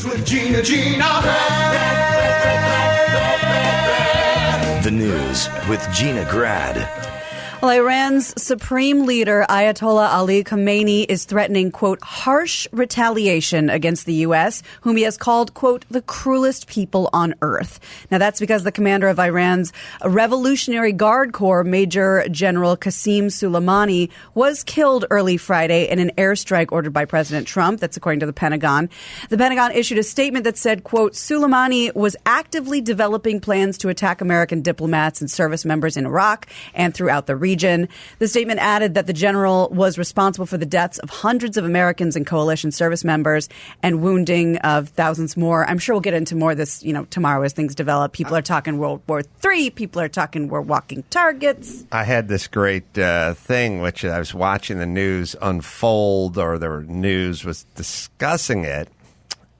with Gina. The news with Gina Grad. Well, Iran's supreme leader, Ayatollah Ali Khamenei, is threatening, quote, harsh retaliation against the U.S., whom he has called, quote, the cruelest people on earth. Now, that's because the commander of Iran's Revolutionary Guard Corps, Major General Qasem Soleimani, was killed early Friday in an airstrike ordered by President Trump. That's according to the Pentagon. The Pentagon issued a statement that said, quote, Soleimani was actively developing plans to attack American diplomats and service members in Iraq and throughout the region. The statement added that the general was responsible for the deaths of hundreds of Americans and coalition service members and wounding of thousands more. I'm sure we'll get into more of this, tomorrow as things develop. People are talking World War III. People are talking we're walking targets. I had this great thing, which I was watching the news unfold, or the news was discussing it,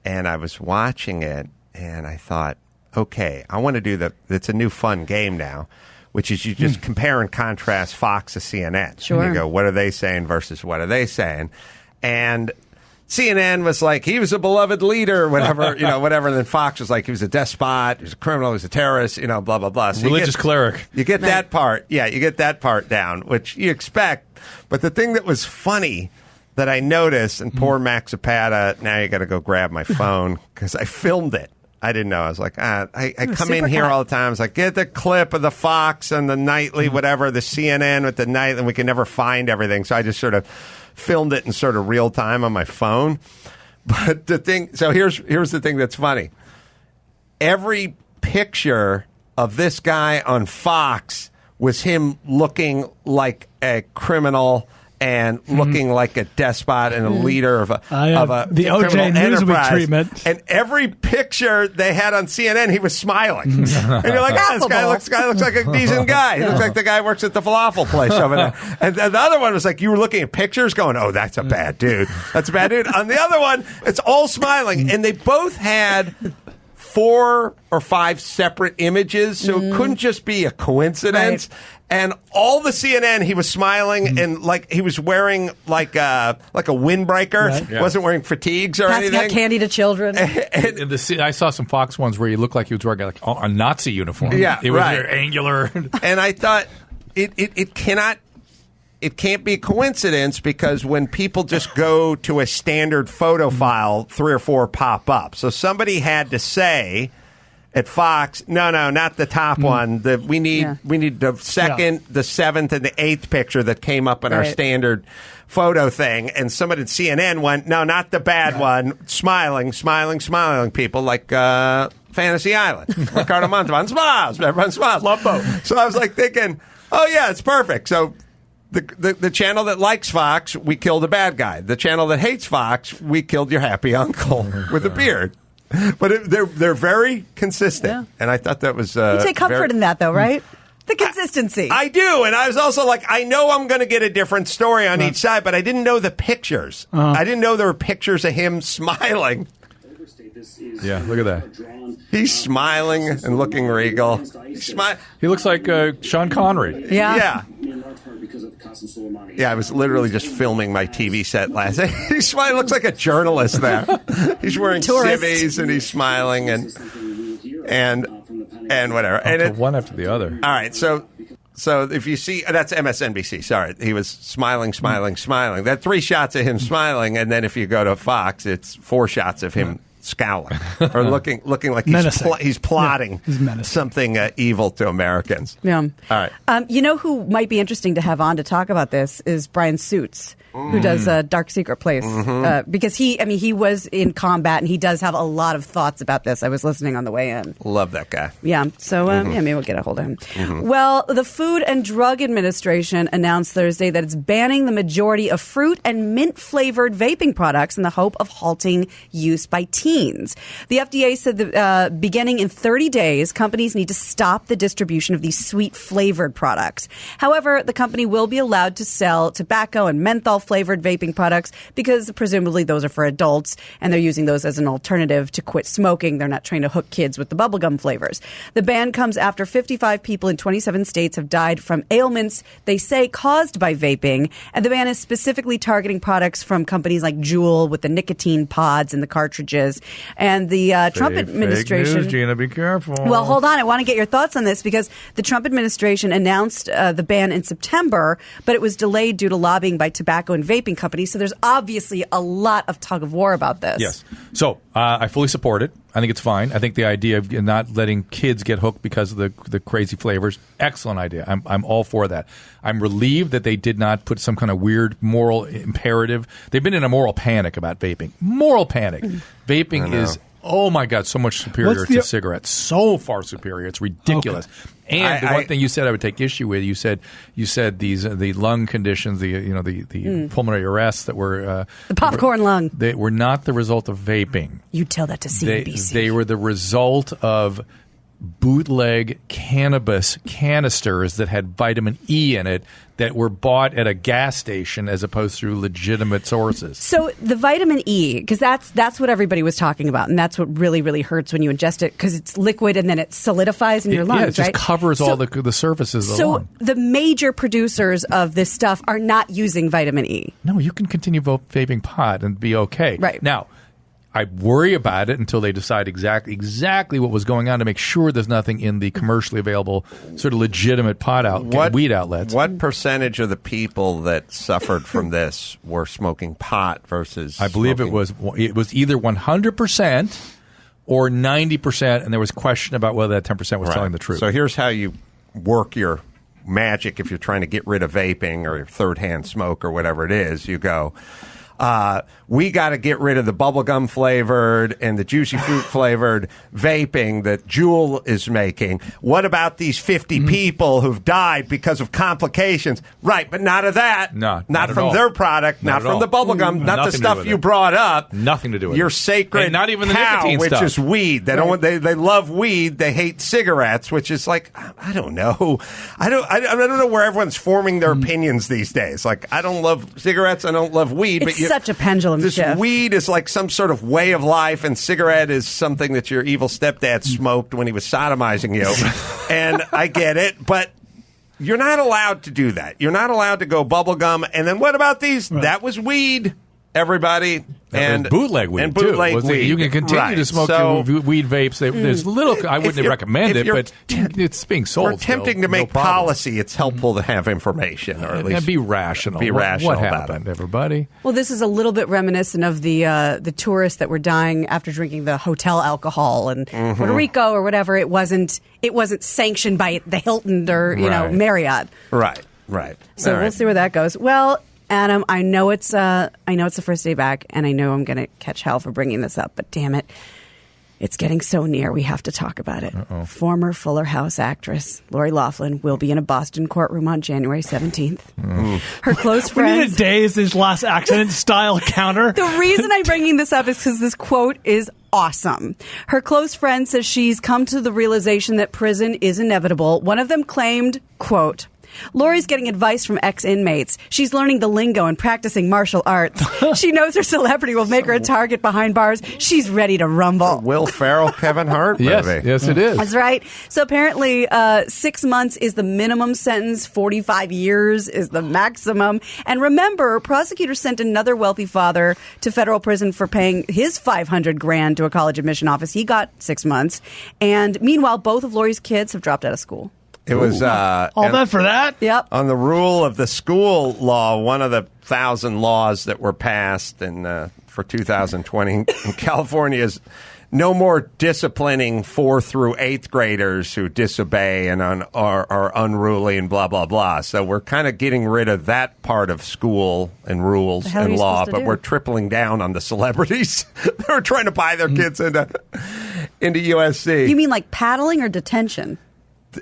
and I was watching it, and I thought, okay, I want to do it's a new fun game now, which is you just compare and contrast Fox to CNN. Sure. And you go, what are they saying versus what are they saying? And CNN was like, he was a beloved leader, whatever, whatever. And then Fox was like, he was a despot, he was a criminal, he was a terrorist, blah, blah, blah. So religious cleric. You get that part. Yeah, you get that part down, which you expect. But the thing that was funny that I noticed, and poor Max Zapata, now you got to go grab my phone because I filmed it. I didn't know. I was like, I come in here all the time. I was like, get the clip of the Fox and the nightly, whatever, the CNN with the night, and we can never find everything. So I just sort of filmed it in sort of real time on my phone. But the thing, so here's the thing that's funny. Every picture of this guy on Fox was him looking like a criminal and looking like a despot and a leader of a the O.J. Newsweek treatment. And every picture they had on CNN, he was smiling. And you're like, this guy looks like a decent guy. He looks like the guy who works at the falafel place over there. And the other one was like, you were looking at pictures going, oh, that's a bad dude. That's a bad dude. On the other one, it's all smiling. And they both had 4 or 5 separate images, so it couldn't just be a coincidence. Right. And all the CNN, he was smiling and like he was wearing like a windbreaker. Right. Yeah. Wasn't wearing fatigues or anything. Passing out candy to children. I saw some Fox ones where he looked like he was wearing like a Nazi uniform. Yeah, it was very angular. And I thought it can't be a coincidence, because when people just go to a standard photo file, 3 or 4 pop up. So somebody had to say at Fox, no, not the top one. We need the second, the 7th, and the 8th picture that came up in our standard photo thing. And somebody at CNN went, no, not the bad one. Smiling people like Fantasy Island. Ricardo Montalban smiles. Everyone smiles. Love boat. So I was like thinking, oh yeah, it's perfect. So the channel that likes Fox, we kill the bad guy. The channel that hates Fox, we killed your happy uncle with a beard. But they're very consistent, and I thought that was you take comfort in that, though, right? The consistency. I do, and I was also like, I know I'm going to get a different story on each side, but I didn't know the pictures. I didn't know there were pictures of him smiling. Yeah, look at that. He's smiling and looking regal. He looks like Sean Connery. Yeah. Yeah, I was literally just filming my TV set last night. He's smiling. Looks like a journalist there. He's wearing civvies and he's smiling and whatever. And one after the other. All right, so if you see, that's MSNBC. Sorry, he was smiling. That 3 shots of him smiling, and then if you go to Fox, it's 4 shots of him scowling or looking like he's plotting something evil to Americans. Yeah. All right. Who might be interesting to have on to talk about this is Brian Suits, who does Dark Secret Place, because he was in combat and he does have a lot of thoughts about this. I was listening on the way in. Love that guy. Yeah. So maybe we'll get a hold of him. Well, the Food and Drug Administration announced Thursday that it's banning the majority of fruit and mint flavored vaping products in the hope of halting use by teens. The FDA said that beginning in 30 days, companies need to stop the distribution of these sweet flavored products. However, the company will be allowed to sell tobacco and menthol flavored vaping products because presumably those are for adults and they're using those as an alternative to quit smoking. They're not trying to hook kids with the bubblegum flavors. The ban comes after 55 people in 27 states have died from ailments they say caused by vaping. And the ban is specifically targeting products from companies like Juul with the nicotine pods and the cartridges. And the Trump administration... Fake news, Gina, be careful. Well, hold on. I want to get your thoughts on this because the Trump administration announced the ban in September, but it was delayed due to lobbying by tobacco and vaping companies. So there's obviously a lot of tug of war about this. Yes. So I fully support it. I think it's fine. I think the idea of not letting kids get hooked because of the crazy flavors, excellent idea. I'm all for that. I'm relieved that they did not put some kind of weird moral imperative. They've been in a moral panic about vaping. Moral panic. Vaping is, oh my God, so much superior to cigarettes. So far superior. It's ridiculous. Okay. And the one thing you said I would take issue with, you said these the lung conditions, the pulmonary arrests that were the popcorn lung. They were not the result of vaping. You tell that to CNBC. They were the result of bootleg cannabis canisters that had vitamin E in it that were bought at a gas station as opposed to legitimate sources. So the vitamin E, because that's what everybody was talking about, and that's what really, really hurts when you ingest it because it's liquid and then it solidifies in your lungs, it just covers all the surfaces of the lung. So the major producers of this stuff are not using vitamin E. No, you can continue vaping pot and be okay. Right. Now, I worry about it until they decide exactly what was going on to make sure there's nothing in the commercially available sort of legitimate weed outlets. What percentage of the people that suffered from this were smoking pot versus I believe it was either 100% or 90%, and there was question about whether that 10% was telling the truth. So here's how you work your magic if you're trying to get rid of vaping or third-hand smoke or whatever it is. You go... we got to get rid of the bubblegum flavored and the juicy fruit flavored vaping that Juul is making. What about these 50 people who've died because of complications? Right, but not of that. No, not from their product, not from the bubblegum, not the stuff you brought up. Nothing to do with your sacred and not even the cow, nicotine which stuff. is weed. They don't. They love weed. They hate cigarettes, which is like I don't know. I don't know where everyone's forming their opinions these days. Like I don't love cigarettes. I don't love weed. It's such a pendulum This shift. weed is like some sort of way of life, and cigarette is something that your evil stepdad smoked when he was sodomizing you. And I get it, but you're not allowed to do that. You're not allowed to go bubblegum. And then what about these? Right. That was weed, everybody. And bootleg weed, and bootleg weed. You can continue to smoke your weed vapes. There's little. I wouldn't recommend it, but it's being sold. We're attempting to make policy. It's helpful to have information, or at least be rational. Be rational. What happened, everybody? Well, this is a little bit reminiscent of the tourists that were dying after drinking the hotel alcohol in Puerto Rico or whatever. It wasn't sanctioned by the Hilton or Marriott. Right. So we'll see where that goes. Well, Adam, I know it's the first day back, and I know I'm going to catch hell for bringing this up, but damn it, it's getting so near. We have to talk about it. Uh-oh. Former Fuller House actress Lori Loughlin will be in a Boston courtroom on January 17th. Her close friends. We need a Dazed Last Accident style counter. The reason I'm bringing this up is because this quote is awesome. Her close friend says she's come to the realization that prison is inevitable. One of them claimed, quote, Lori's getting advice from ex-inmates. She's learning the lingo and practicing martial arts. She knows her celebrity will make her a target behind bars. She's ready to rumble. Will Ferrell, Kevin Hart movie. Yes, it is. That's right. So apparently 6 months is the minimum sentence. 45 years is the maximum. And remember, prosecutors sent another wealthy father to federal prison for paying his $500,000 to a college admission office. He got 6 months. And meanwhile, both of Lori's kids have dropped out of school. It was all that for that? Yep. On the rule of the school law, one of the 1,000 laws that were passed for 2020 in California is no more disciplining 4th through 8th graders who disobey and are unruly and blah, blah, blah. So we're kind of getting rid of that part of school and rules and law, but we're tripling down on the celebrities that are trying to buy their kids into USC. You mean like paddling or detention?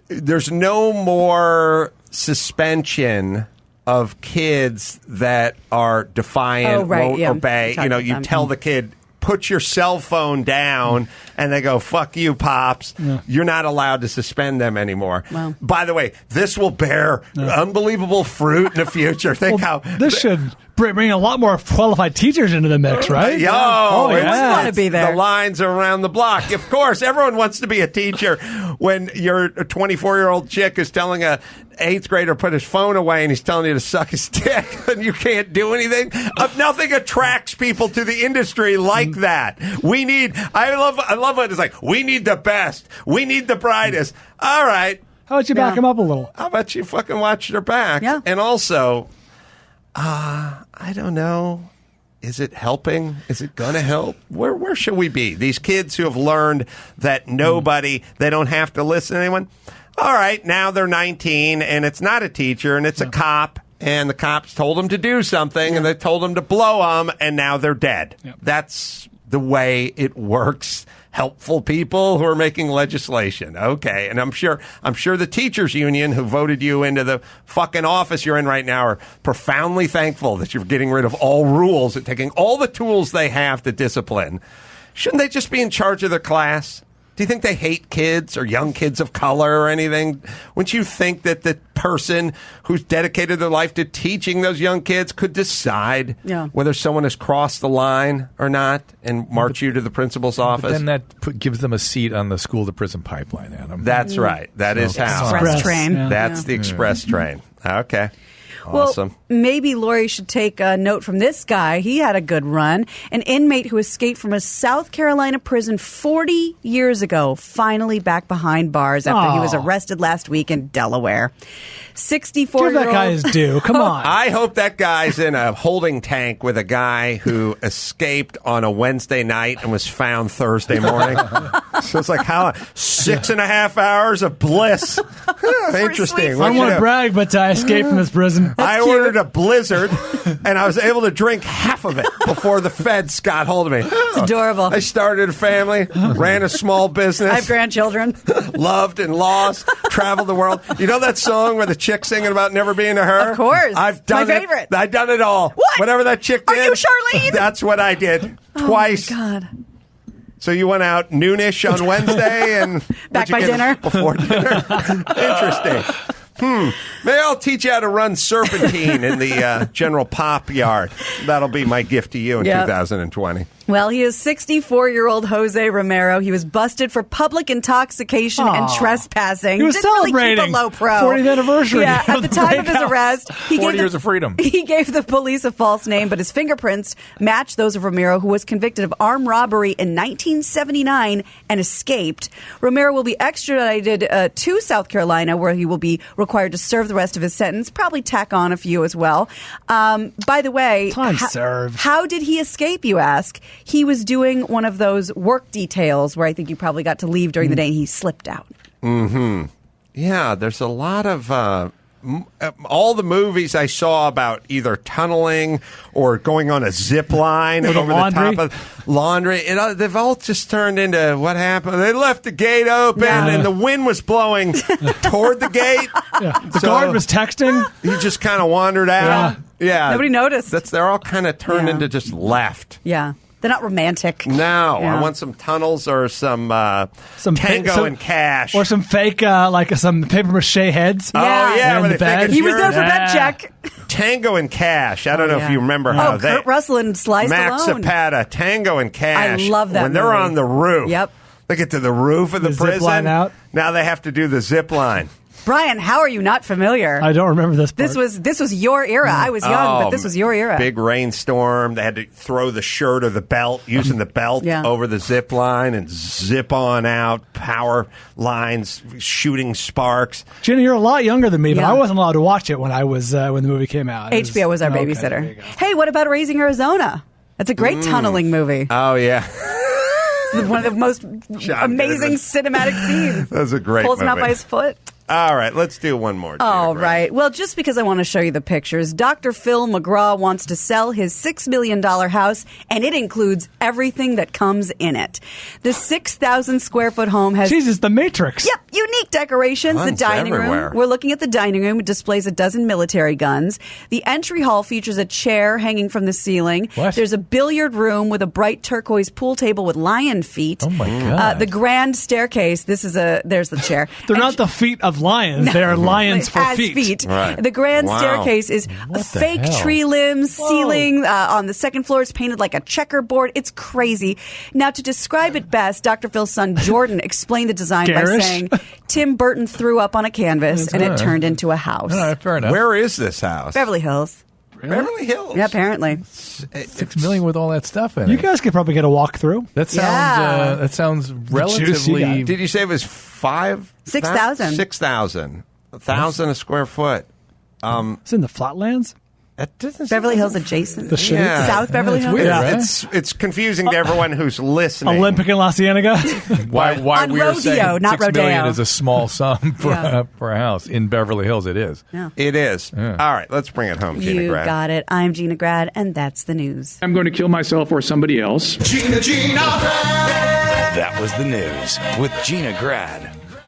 There's no more suspension of kids that are defiant, won't obey. You tell the kid, put your cell phone down, and they go, fuck you, Pops. Yeah. You're not allowed to suspend them anymore. Wow. By the way, this will bear unbelievable fruit in the future. Think how this should bringing a lot more qualified teachers into the mix, right? Yo, I want to be there. The lines are around the block. Of course, everyone wants to be a teacher when you're a 24-year-old chick who's telling a 8th grader put his phone away and he's telling you to suck his dick and you can't do anything. Nothing attracts people to the industry like that. I love it. It's like, we need the best. We need the brightest. All right. How about you back him up a little? How about you fucking watch their back? Yeah. And also, I don't know. Is it helping? Is it going to help? Where should we be? These kids who have learned that they don't have to listen to anyone. All right, now they're 19, and it's not a teacher, and it's a cop, and the cops told them to do something, and they told them to blow them, and now they're dead. Yeah. That's the way it works. Helpful people who are making legislation. Okay, and I'm sure the teachers union who voted you into the fucking office you're in right now are profoundly thankful that you're getting rid of all rules and taking all the tools they have to discipline. Shouldn't they just be in charge of their class? Do you think they hate kids or young kids of color or anything? Wouldn't you think that the person who's dedicated their life to teaching those young kids could decide whether someone has crossed the line or not and march you to the principal's office? But then that gives them a seat on the school-to-prison pipeline, Adam. That's right. That is how. Express train. Yeah. That's the express train. Okay. Awesome. Well, maybe Lori should take a note from this guy. He had a good run. An inmate who escaped from a South Carolina prison 40 years ago, finally back behind bars after he was arrested last week in Delaware. 64-year-old. Give that guy his due. Come on. I hope that guy's in a holding tank with a guy who escaped on a Wednesday night and was found Thursday morning. So it's like, how 6.5 hours of bliss. Interesting. I don't want to brag, but I escaped from this prison. I ordered a Blizzard, and I was able to drink half of it before the feds got hold of me. It's adorable. I started a family, ran a small business. I have grandchildren. Loved and lost, traveled the world. You know that song where the chick singing about never being a her? Of course. I've done my favorite. I've done it all. What? Whatever that chick did. Are you Charlene? That's what I did. Twice. Oh, my God. So you went out noonish on Wednesday and back by dinner? Before dinner. Interesting. Maybe I'll teach you how to run serpentine in the General Pop yard. That'll be my gift to you in 2020. Well, he is 64-year-old Jose Romero. He was busted for public intoxication and trespassing. He was Didn't really celebrating keep a low pro. 40th anniversary. Yeah, at the time of his arrest, 40 years of freedom. He gave the police a false name, but his fingerprints matched those of Romero, who was convicted of armed robbery in 1979 and escaped. Romero will be extradited to South Carolina, where he will be required to serve the rest of his sentence, probably tack on a few as well. By the way, time served. How did he escape, you ask? He was doing one of those work details where I think you probably got to leave during the day and he slipped out. Mm-hmm. Yeah, there's a lot of all the movies I saw about either tunneling or going on a zip line over the top of laundry. They've all just turned into what happened. They left the gate open and the wind was blowing toward the gate. Yeah. The guard was texting. He just kind of wandered out. Yeah. Nobody noticed. They're all kind of turned into just left. Yeah. They're not romantic. No, I want some tunnels or some Tango and Cash. Or some fake, some paper mache heads. Yeah. Oh, yeah. And the bed. He was there for bed check. Tango and Cash. I don't know if you remember how they... Kurt Russell and Sly Max Stallone. Zapata, Tango and Cash. I love that When they're movie. on the roof. Yep. They get to the roof of the zip prison. line out. Now they have to do the zip line. Brian, how are you not familiar? I don't remember this part. This was your era. I was young, but this was your era. Big rainstorm. They had to throw the shirt or the belt, using the belt over the zip line and zip on out. Power lines shooting sparks. Gina, you're a lot younger than me, but I wasn't allowed to watch it when the movie came out. HBO was our babysitter. Hey, what about Raising Arizona? That's a great tunneling movie. Oh, yeah. It's one of the most amazing cinematic scenes. That was a great Pulls him out movie. by his foot. All right, let's do one more. All right. Well, just because I want to show you the pictures, Dr. Phil McGraw wants to sell his $6 million house, and it includes everything that comes in it. The 6,000 square foot home has... Jesus, the Matrix. Yep, unique decorations. Guns the dining everywhere. room. We're looking at the dining room. It displays a dozen military guns. The entry hall features a chair hanging from the ceiling. What? There's a billiard room with a bright turquoise pool table with lion feet. Oh, my God. The grand staircase. There's the chair. They're not the feet of of lions. They are lions for as feet. Right. The grand Wow. staircase is fake hell? tree limbs, ceiling on the second floor is painted like a checkerboard. It's crazy. Now, to describe it best, Dr. Phil's son Jordan explained the design by Garish. saying Tim Burton threw up on a canvas and it turned into a house. All right, fair enough. Where is this house? Beverly Hills. Beverly Hills. Yeah, apparently. $6 million with all that stuff in You it. guys could probably get a walkthrough. That sounds Yeah. that sounds juice you relatively. got. Did you say it was 6,000. 6,000. 1,000 a square foot. It's in the flatlands. That doesn't Beverly Hills adjacent. The shade. Yeah. South Beverly it's Hills. weird, Yeah. right? It's confusing to everyone who's listening. Olympic in La Cienega. Why On we are rodeo, saying not $6 million rodeo. is a small sum for, Yeah. for a house in Beverly Hills. It is. Yeah. It is. Yeah. All right, let's bring it home, Gina You Grad. got it. I'm Gina Grad, and that's the news. I'm going to kill myself or somebody else. That was the news with Gina Grad.